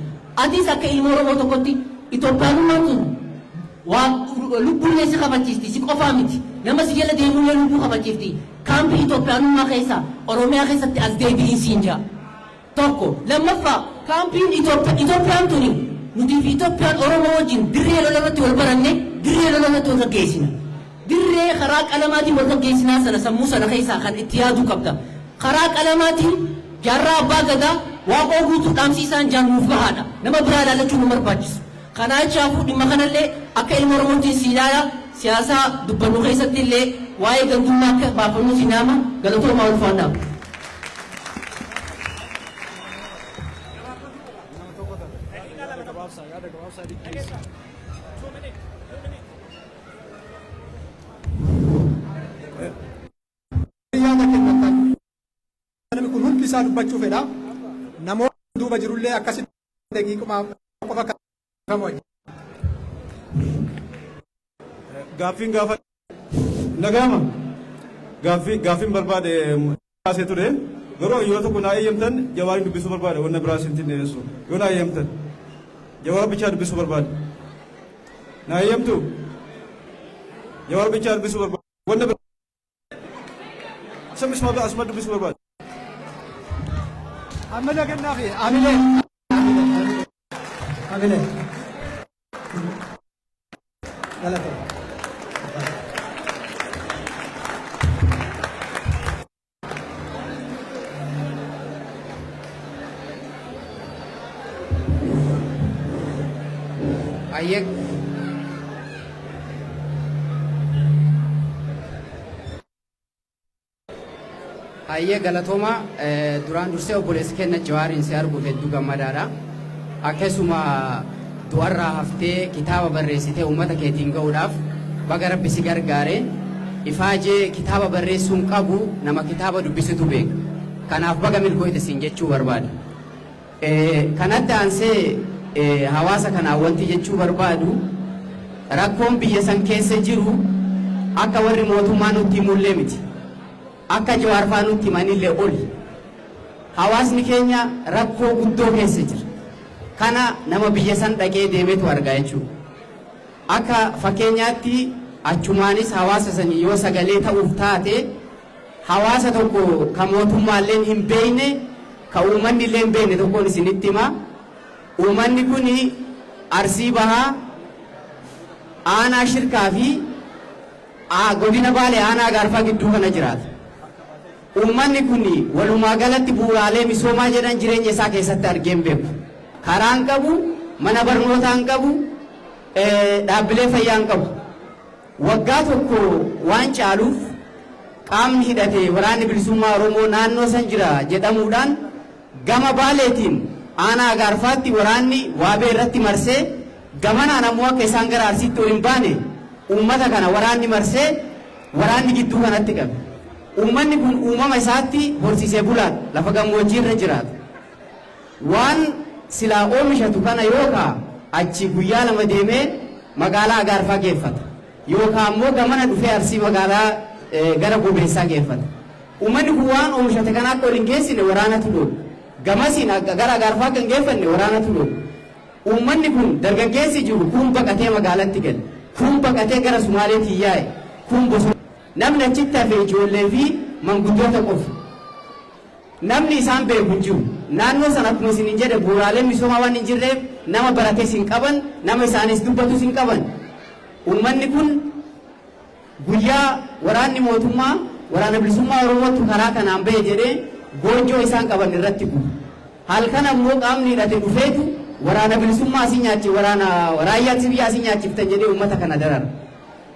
Atis akka ilma Oromoo tokkotti Itoophiyaanummaan tun lubbuun si kabachiifti si qofaa miti. Nama si jala deemuun lubbuu kabachiifti. Kaampii Itoophiyaanummaa keessa Oromiyaa keessatti as deebiin siin jaa. Tokko lammaffaa kaampiin Itoophiyaan tuni nuti fi Itoophiyaan Oromoo wajjin dirree lola irratti wal baranne dirree lola irratti wal gaggeessina. Dirree karaa qalamaatiin wal gaggeessinaa sana sammuu sana keessaa kan itti yaaduu qabda. Karaa qalamaatiin jaarraa abbaa gadaa waaqoo guutuu dhaamsiisaan jaanuuf gahaadha. Nama biraa ilaalachuun nu barbaachisu. Kanaafuu dhimma kanallee akka ilma Oromootiin siidaadha. Siyaasaa dubbannu keessatti illee waa'ee gandummaa akka baafannu sinaama galatoomaa ulfaadhaaf. Namni kun hundi isaa dubbachuu fedha. Namoonni duuba jirullee akkasitti daqiiquma qofa kan Gaaffiin gaafa nagama gaaffiin barbaade kaasee ture garuu yoo tokko naa eeyyamtan Jawaarin dubbisuu barbaade wanna biraa sintin dhiyeessu yoo naa eeyyamtan Jawaar bichaa dubbisuu barbaade naa eeyyamtu Jawaar bichaa dubbisuu barbaade wanna biraa asuma dubbisuu barbaade. Amina kennaafi amine galata. Ayek Hayyee galatooma duraan dursee obboleessi keenya Jawaariin si arguuf hedduu gammadaadha. Akkasuma du'arraa haftee kitaaba barreessitee uummata keetiin ga'uudhaaf baga Rabbi si gargaare. Ifaajee kitaaba barreessuun qabu nama kitaaba dubbisitu beeka. Kanaaf baga milkooyte siin jechuu barbaada. Kanatti aansee hawaasa kanaa wanti jechuu barbaadu rakkoon biyya san keessa jiru akka warri mootummaa nutti mul'ee miti. Akka Jawaar faa nutti himanillee oli. Hawaasni keenya rakkoo guddoo keessa jira. Kana nama biyya san dhaqee deemetu argaa jechuudha. Akka fakkeenyaatti achumaanis hawaasa sanii yoo sagalee ta'uuf taate hawaasa tokko ka mootummaallee hin beekne ka uummanni illee hin beekne tokkoon isinitti hima. Uummanni kuni Arsii Bahaa aanaa Shirkaa fi godina Baalee aanaa Gaarfaa gidduu kana jiraata. Uummanni kuni walumaa galatti bu'uuraalee misoomaa jedhan jireenya isaa keessatti argee hin beeku. Karaan qabu, mana barnootaan qabu, dhaabbilee fayyaan qabu. Waggaa tokko waan caaluuf qaamni hidhate waraanni bilisummaa Oromoo naannoo san jira jedhamuudhaan gama Baaleetiin aanaa Gaarfaatti waraanni waabee irratti marsee gamanaan ammoo akka isaan gara Arsiitti ol hin baane uummata kana waraanni marsee waraanni gidduu kanatti qabe. Uummanni kun uumama isaatti horsiisee bulaan lafa gammoojjii irra jiraata. Waan silaa oomishatu kana yookaan achi guyyaa lama deemee magaalaa Gaarfaa geeffata. Yookaan ammoo gamana dhufee Arsii magaalaa gara Gobeessaa geeffata. Uummanni kun waan oomishate kana akka waliin geessine waraanatu loolu. Gamasiin gara Gaarfaa kan geeffanne waraanatu loolu. Uummanni kun dargaggeessi jiru kun baqatee magaalatti gale. Kun baqatee gara Sumaaleetti yaa'e. Kun bosona. Namni achitti hafe ijoollee fi manguddoota qofa. Namni isaan beeku hin jiru. Naannoo sana akkuma isin hin jedhe bu'uuraaleen misoomaa waan hin jirreef nama barates hin qaban, nama isaanis dubbatus hin qaban. Uummanni kun guyyaa waraanni mootummaa waraana bilisummaa Oromootu karaa kanaan bahe jedhee goojjoo isaan qaban irratti gubu. Halkan ammoo qaamni hidhate dhufeetu waraana bilisummaa asii nyaachi waraana raayyaa biyyaa asii nyaachiftan jedhee uummata kana darara.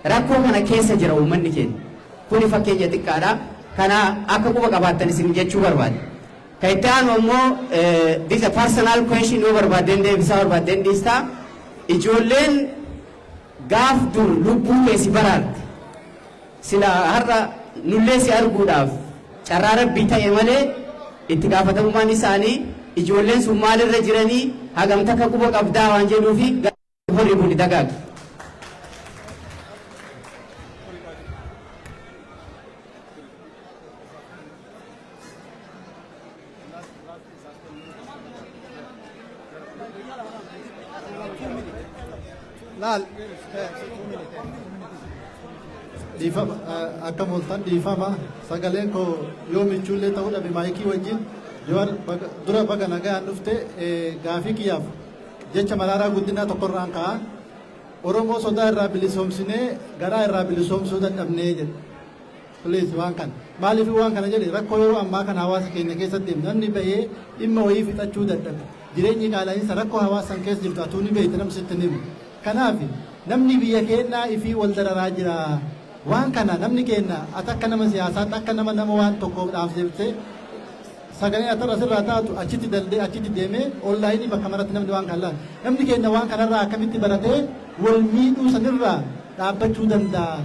Rakkoo kana keessa jira uummanni keenya. Kuni fakkeenya xiqqaadha. Kana akka quba qabaattan isin jechuu barbaade. Kan itti aanu ammoo this a personal question yoo barbaadden deebisaa barbaadden dhiistaa. Ijoolleen gaaf dur lubbuu keessi baraarte. Sila har'a nullee si arguudhaaf carraa rabbii ta'e malee itti gaafatamummaan isaanii ijoolleen sun maalirra jiranii hagam takka quba qabdaa waan jedhuufi horii buni dagaagi. laal dhiifama akka mooltan dhiifama sagaleen koo yoo michuullee ta'uu dhabe maayikii wajjin dura baga nagaan dhufte gaafii kiyyaaf jecha maraaraa guddinaa tokkorraan ka'a Oromoo sodaa irraa bilisoomsinee garaa irraa bilisoomsuu dadhabnee jedhe. Please waan kana maaliif waan kana jedhe rakkoo yeroo ammaa kana hawaasa keenya keessatti namni bahee dhimma wayii fixachuu dadhabe jireenyi qaala'insa rakkoo hawaasan keessa jirtu atuu ni beekte namsitti ni himu. Kanaaf namni biyya keenyaa ifii wal dararaa jira. Waan kana namni keenya akka nama siyaasaatti akka nama waan tokkoof dhaamsee sagalee atarra sirraa taatu achitti daldee achitti deemee onlaayinii bakka maratti namni waan kana namni keenya waan kanarraa akkamitti baratee wal miidhuu sanirraa dhaabbachuu danda'a.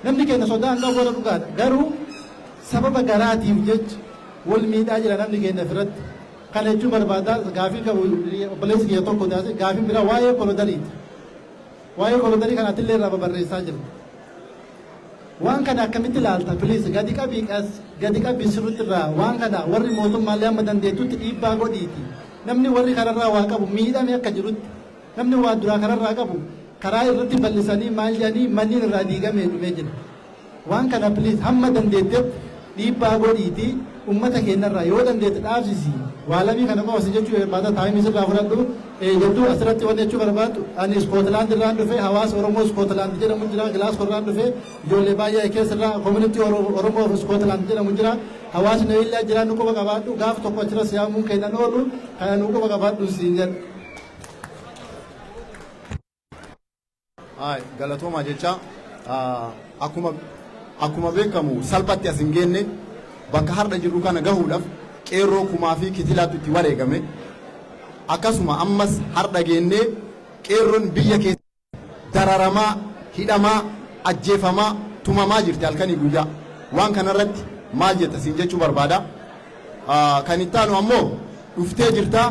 Namni keenya sodaan qabu wal dhugaadha. Garuu sababa garaatiif jecha wal miidhaa jira namni keenya ofirratti. Kana jechuun barbaadaa gaafii qabu obboleessi kiyya tokko taasise gaafii biraa waa'ee kolodariiti. Waa'ee kolodanii kana atillee irraa barreessaa jira. Waan kana akkamitti ilaalta biliis gadi qabii sirriitti irraa waan kana warri mootummaallee amma dandeettutti dhiibbaa godhiiti. Namni warri kararraa waa qabu miidhame akka jirutti namni waa duraa kararraa qabu karaa irratti bal'isanii maal jedhanii manniin irraa diigamee dhumee jira. Waan kana biliis hamma dandeettetti dhiibbaa godhiiti ummata keenyarraa yoo dandeette dhaabsisi. Waalamii kana qofa si jechuu barbaada taa'imii sirraa fudhadhu jedduu asirratti waan jechuu barbaadu ani Iskootilaand irraan dhufee hawaasa Oromoo Iskootilaand jedhamu jira Gilaasgoo irraan dhufee ijoollee baay'ee keessarraa koomunitii Oromoo Iskootilaand jedhamu jira hawaasni illee jiraan nu quba qabaadhu gaaf tokko achirra siyaamuun kennan oolu kana nu quba qabaadhu siin jedha. Galatooma jecha akkuma beekamu salphatti as hin geenne bakka har'a jirru kana gahuudhaaf qeerroo kumaa fi kitilaatu itti wareegame akkasuma ammas har'a geennee qeerroon biyya keessa dararamaa hidhamaa ajjeefamaa tumamaa jirti halkanii guyyaa waan kanarratti maal jetta siin jechuu barbaada kan itti aanu ammoo dhuftee jirta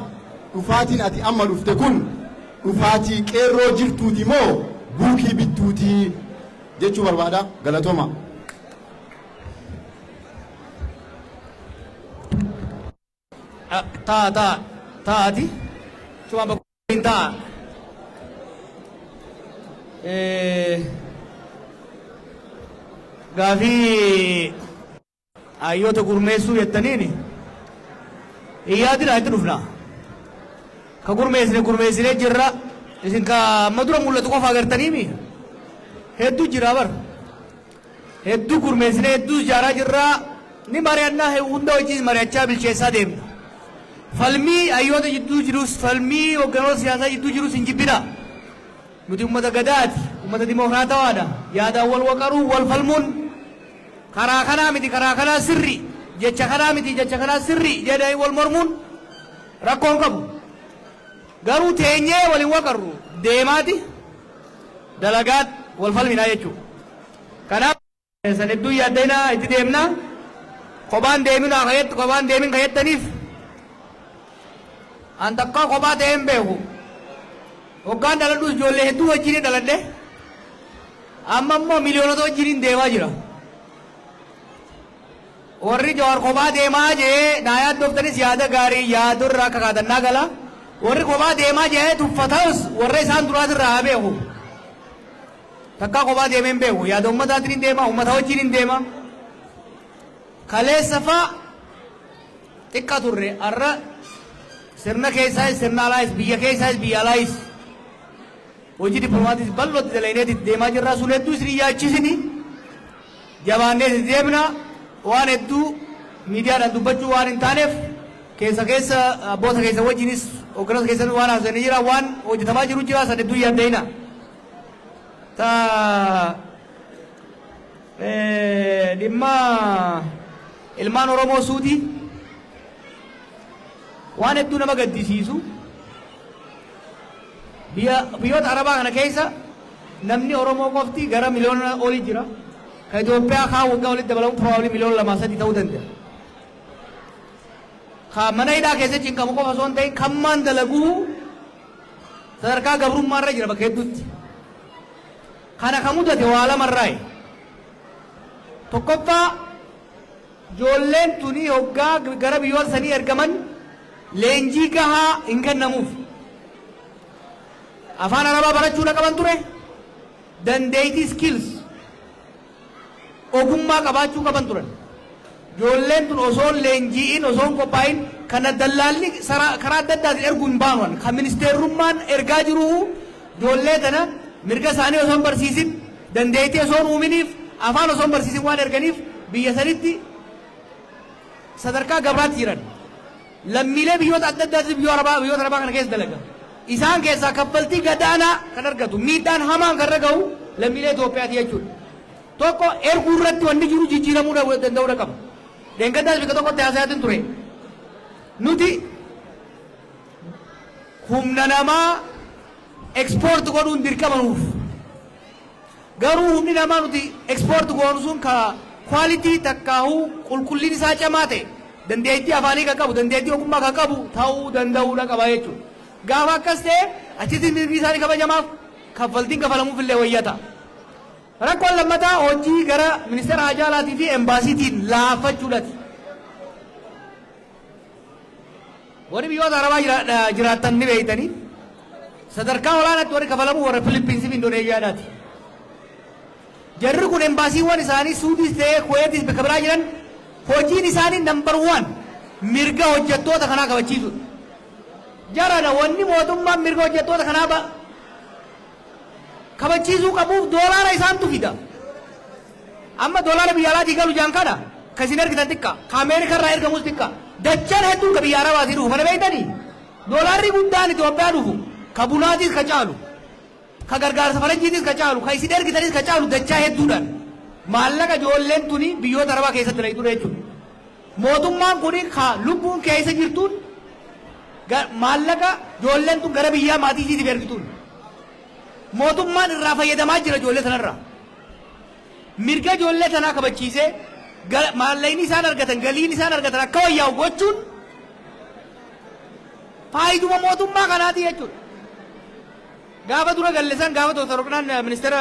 dhufaatiin ati amma dhufte kun dhufaatii qeerroo jirtuuti moo buukii bittuuti jechuu barbaada galatooma. taati cuma bakka taa gaafii ayyoota gurmeessuu jettaniini iyyaadina itti dhufna ka gurmeessine jirra isin ka madura mul'atu qofa agartaniimi hedduu jira bar hedduu gurmeessine hedduu ijaaraa jirra ni mari'annaa hunda wajjin mari'achaa bilcheessaa deemna falmii ayyoota jidduu jirus falmii hogganoota siyaasaa jidduu jirus hin jibbina nuti ummata gadaati ummata dimokiraatawaadha yaadaan wal waqaruu wal falmuun karaa kanaa miti karaa kanaa sirri jecha kanaa miti jecha kanaa sirri jedhanii wal mormuun rakkoon qabu garuu teenyee waliin waqarru deemaati dalagaat wal falminaa jechuudha kanaaf san hedduu yaaddeenaa itti deemna kophaan deeminaa kayettu kophaan deemin kayettaniif an takkaa kophaa ta'een beeku hoggaan dhaladhuus ijoollee hedduu wajjin dhaladhe amma immoo miliyoonota wajjin deemaa jira warri Jawaar kophaa deemaa jee naa yaaddoftanis yaada gaarii yaadurraa akka kaatannaa gala warri kophaa deemaa jee tuffataus warra isaan duraatirraa haa beeku takkaa kophaa deemeen beeku yaada ummataatiin hin deema ummata wajjin hin deema kaleessa fa'a xiqqa turre arra sirna keessaas sirna alaayis biyya keessaas biyya alaayis hojii dippilomaatis bal'ootti dalaineeti deemaa jirraa sun hedduu isin yaachisini jabaannee itti deemna waan hedduu miidiyaadhaan dubbachuu waan hin taaneef keessa abboota keessa wajjinis hogganoota keessan waan haasanii jira waan hojjetamaa jiru jira san hedduu yaaddeeyna ta dhimma ilmaan Oromoo suuti waan hedduu nama gaddisiisu biyyoota Arabaa kana keessa namni Oromoo qofti gara miliyoona olii jira ka Itoophiyaa kaa waggaa walitti dabalamu probably miliyoona 2-3 ta'uu danda'a ka mana hidhaa keessa cinqamu qofa osoo hin ta'in kammaan dalaguu sadarkaa gabrummaarra jira bakka hedduutti kana ka mudate waa lamarraayi tokkoffaa ijoolleen tuni hoggaa gara biyyoota sanii ergaman leenjii gahaa hin kennamuuf afaan Arabaa barachuudha qaban ture dandeettii skills ogummaa qabaachuu qaban turan ijoolleen tun osoo leenjiin osoo hin qophaa'in kana dallaalli karaa adda addaatiin erguu hin baanu kan ministeerummaan ergaa jiru ijoollee tana mirga isaanii osoo hin barsiisin dandeettii osoo hin uuminiif afaan osoo hin barsiisin waan erganiif biyya sanitti sadarkaa gabraatti jiran lammiilee biyyoota adda addaatti biyyoota Arabaa kana keessa dalaga isaan keessaa kaffaltii gadaanaa kan argatu miidhaan hamaan kan raga'u lammiilee Itoophiyaati jechuudha tokko erguu irratti wanni jiru jijjiiramuu danda'uu qaba deengaddaas bika tokkotti haasayaatiin ture nuti humna namaa ekspoort godhuun dirqamanuuf garuu humni namaa nuti ekspoort goonu sun ka kwaalitii takkaahuu qulqulliin isaa camaa ta'e dandeettii afaanii kan qabu dandeettii ogummaa kan qabu ta'uu danda'uudha qaba jechuudha gaafa akkas ta'e achitti mirgi isaanii kabajamaaf kaffaltiin kafalamuuf illee wayyata rakkoon lammataa hojii gara ministeera hajaalaatii fi embaasiitiin laafachuudhaati warri biyyoota Arabaa jiraattan ni beeytanii sadarkaa olaanaatti warri kafalamu warra Filiippiinsi fi Indooneeziyaadhaati jarri kun embaasiiwwan isaanii Suudiis ta'ee Kuweetis bakka biraa jiran hojiin isaanii number 1 mirga hojjettoota kanaa kabachiisuudha jarana wanni mootummaan mirga hojjettoota kanaa kabachiisuu qabuuf doolaara isaantu fida amma doolaara biyya alaatii galu jaan kana kasin ergitan xiqqa ka Ameerikaa irraa ergamus xiqqa dachaan hedduun ka biyya Arabaatii dhufu kana beektanii doolaarri guddaan Itoophiyaa dhufu ka bunaatiis ka caalu ka gargaarsa faranjiitiis ka caalu ka isin ergitanis ka caalu dachaa hedduudhaan maallaqa ijoolleen tuni biyyoota Arabaa keessatti dha jechuudha mootummaan kuni lubbuun keessa jirtuun maallaqa ijoolleen tun gara biyyaa maatii isiitiif ergituun mootummaan irraa fayyadamaa jira ijoollee sanarraa mirga ijoollee sanaa kabachiisee maallaqni isaan argatan galiin isaan argatan akka wayyaa'u gochuun faayiduma mootummaa kanaati jechuudha. Gaafa dura galleessan gaafa Dr. Roqnaan ministeera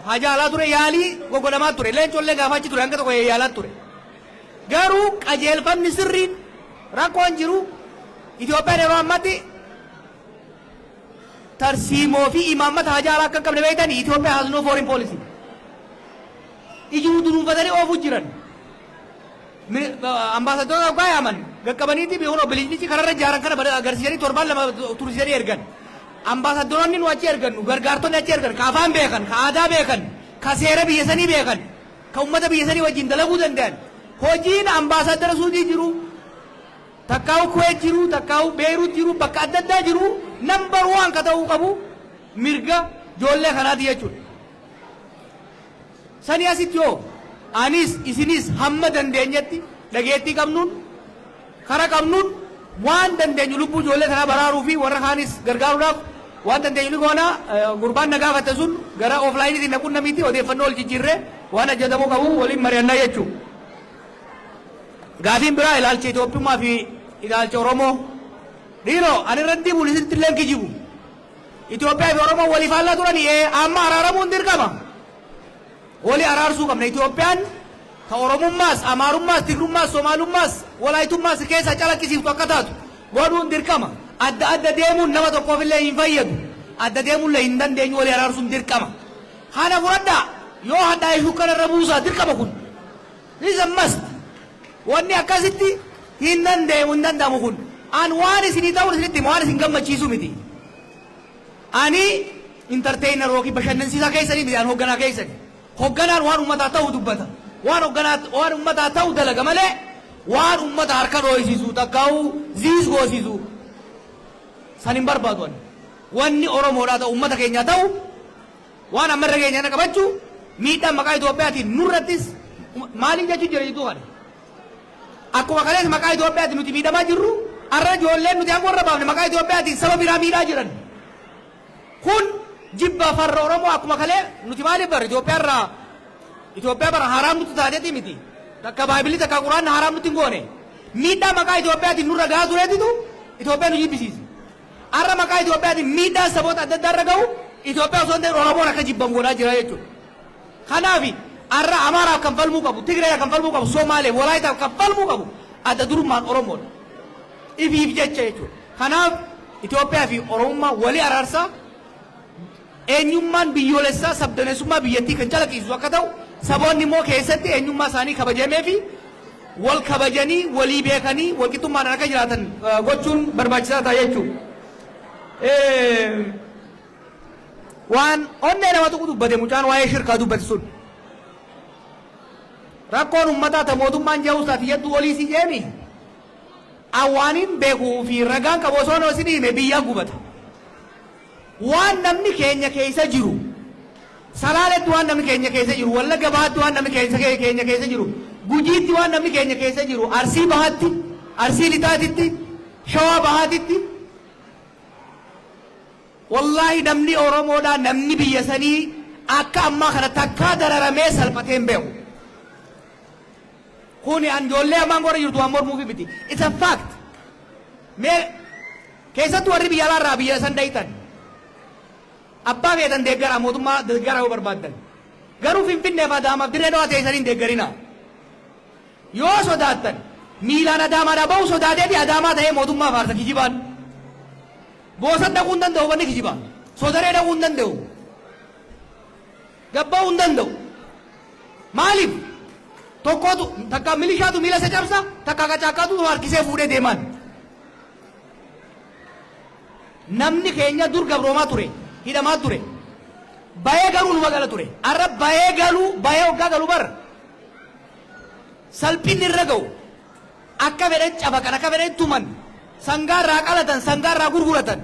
hajaa alaa ture yaalii goggodamaa ture leencollee gaafa achi ture hanga tokko yaalaa ture. Garuu qajeelfamni sirriin rakkoon jiru Itoophiyaan yeroo ammaatti tarsiimoo fi imaammata hajaa alaa akka hin qabne beektanii Itoophiyaa has no foreign policy. Ijuu dunuunfatanii oofuu jiran. Ambaasadoota hoggaa yaaman gaqqabaniiti beekun biliijnichi kararra ijaaran kana agarsiisanii torbaan lama turisanii ergan. Ambaasadoonni nu achi ergan gargaartonni achi ergan ka afaan beekan ka aadaa beekan ka seera biyya sanii beekan ka ummata biyya sanii wajjin dalaguu danda'an hojiin ambaasadara suudii jiru takkaa'u kuweet jiru takkaa'u beeruut jiru bakka adda addaa jiru nambar waan ka ta'uu qabu mirga ijoollee kanaati jechuudha. Sanii asitti yoo anis isinis hamma dandeenyetti dhageettii qabnuun kara qabnuun waan dandeenyu lubbuu ijoollee kanaa baraaruu fi warra kaanis gargaaruudhaaf waan dandeenyu ni goona gurbaan na gaafate sun gara oflaayiniitiin naquun namitti odeeffannoo ol jijjiirree waan ajjatamuu qabu waliin mari'annaa jechuudha. Gaafiin biraa ilaalcha Itoophiyummaa fi ilaalcha Oromoo dhiiroo ani irratti bulisitti illee kijibu Itoophiyaa fi Oromoo waliif haallaa turanii amma araaramuun dirqama. Wali araarsuu qabna Itoophiyaan ka Oromummaas Amaarummaas Tigrummaas Somaalummaas Walaayitummaas keessa calaqqisiiftu akka taatu godhuun dirqama. Adda adda deemuun nama tokkoof illee hin fayyadu. Adda deemuun illee hin dandeenyu wali araarsuun dirqama. Haana fudhadhaa yoo hadhaa ishuu kanarra buusaa dirqama kun. This is a must. Wanni akkasitti hin danda'amu kun. An waan isinii ta'uun isinitti waan isin gammachiisu miti. Ani entertainer yookiin bashannansiisaa keessanii miti an hoogganaa keessanii. Hoogganaan waan ummataa ta'u dubbata. Waan ummataa ta'u dalaga malee waan ummata harka dho'isiisu takkaa'u ziis goosisu san hin barbaadu. Wanni Oromoodhaa ta'u ummata keenyaa ta'u waan ammarra keenyaa qabachuu miidhaan maqaa Itoophiyaatiin nurrattis maaliin jechuun jira jituu kana. Akkuma kalees maqaa Itoophiyaatiin nuti miidhamaa jirru har'a ijoolleen nuti hanga warra baafne maqaa Itoophiyaatiin saba biraa miidhaa jiran. Kun jibba farra Oromoo akkuma kalee nuti maaliif barra Itoophiyaa bara haraam nuti taateeti miti. Takka Baaybilii takka Quraanni haraam nuti hin goone. Miidhaa maqaa Itoophiyaatiin nurra gahaa tureetitu Itoophiyaa nu jibbisiisa. Har'a maqaa Itoophiyaatiin miidhaa saboota adda addaa irra gahu Itoophiyaa osoo hin ta'in Oromoon akka jibbamu godhaa jira jechuudha. Kanaaf har'a Amaaraaf kan falmuu qabu, Tigraayif kan falmuu qabu, Somaaleef, Walaayitaaf kan falmuu qabu adda durummaan Oromoodha. Ifiif jecha jechuudha. Kanaaf Itoophiyaa fi Oromummaa walii araarsaa eenyummaan biyyoolessaa sabdaneessummaa biyyattii kan calaqqisiisu akka ta'u saboonni immoo keessatti eenyummaa isaanii kabajamee fi wal kabajanii walii beekanii walqixxummaadhaan akka jiraatan gochuun barbaachisaa ta'a jechuudha. Waan onnee nama tuqu dubbate mucaan waa'ee shirkaa dubbate sun rakkoon uummataa ta mootummaan jehuusaati jettu walii si jeemi awwaaniin beekuu fi ragaan qabu osoo nama isin hime biyyaa gubata. Waan namni keenya keessa jiru Salaaletti waan namni keenya keessa jiru Wallagga Bahaatti waan namni keenya keessa jiru Gujiitti waan namni keenya keessa jiru Arsii Bahaatti Arsii Lixaatitti Shawaa Bahaatitti wallahi namni Oromoodhaa namni biyya sanii akka ammaa kana takkaa dararamee salphatee hin beeku. Kuni ijoollee ammaan gora jirtu waan mormuufi miti. It's a fact. Mee keessattuu warri biyya alaarraa biyya san dhayitan abbaa feetan deeggara mootummaa deeggara yoo barbaaddan garuu Finfinneef Adaamaaf dirree dhawaa teessanii deeggarina. Yoo sodaattan miilaan Adaamaadhaa bahu sodaateeti Adaamaa ta'ee mootummaa faarsa kijibaan. Boosan dhaquu hin danda'u banni kijibaa. Sodaree dhaquu hin danda'u. Gabba'uu hin danda'u. Maaliif? Tokkotu takka milishaatu miila isa cabsa takka qacaaqaatu harkisee fuudhee deeman. Namni keenya dur gabroomaa ture. Hidhamaa ture. Bayee galuu numa gala ture. Arra bayee hoggaa galu bar. Salphinni irra ga'u. Akka fedhan cabaqan akka fedhan tuman. Sangaarraa qalatan sangaarraa gurguratan.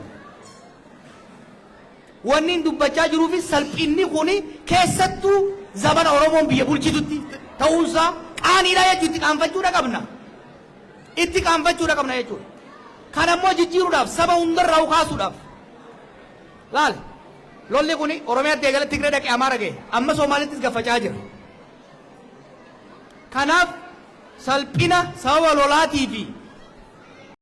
Wanni dubbachaa jiruufis salphinni kuni keessattuu zamana Oromoon biyya bulchitutti ta'uunsaa qaaniidha jechuudha itti qaanfachuudha qabna. Itti qaanfachuudha qabna jechuudha. Kan ammoo jijjiiruudhaaf saba hundarraa kaasuudhaaf. Laal lolli kuni Oromiyaatti eegalatti Tigree dhaqee Amaara ga'e amma Somaalittis gaffachaa jira. Kanaaf salphina sababa lolaatii fi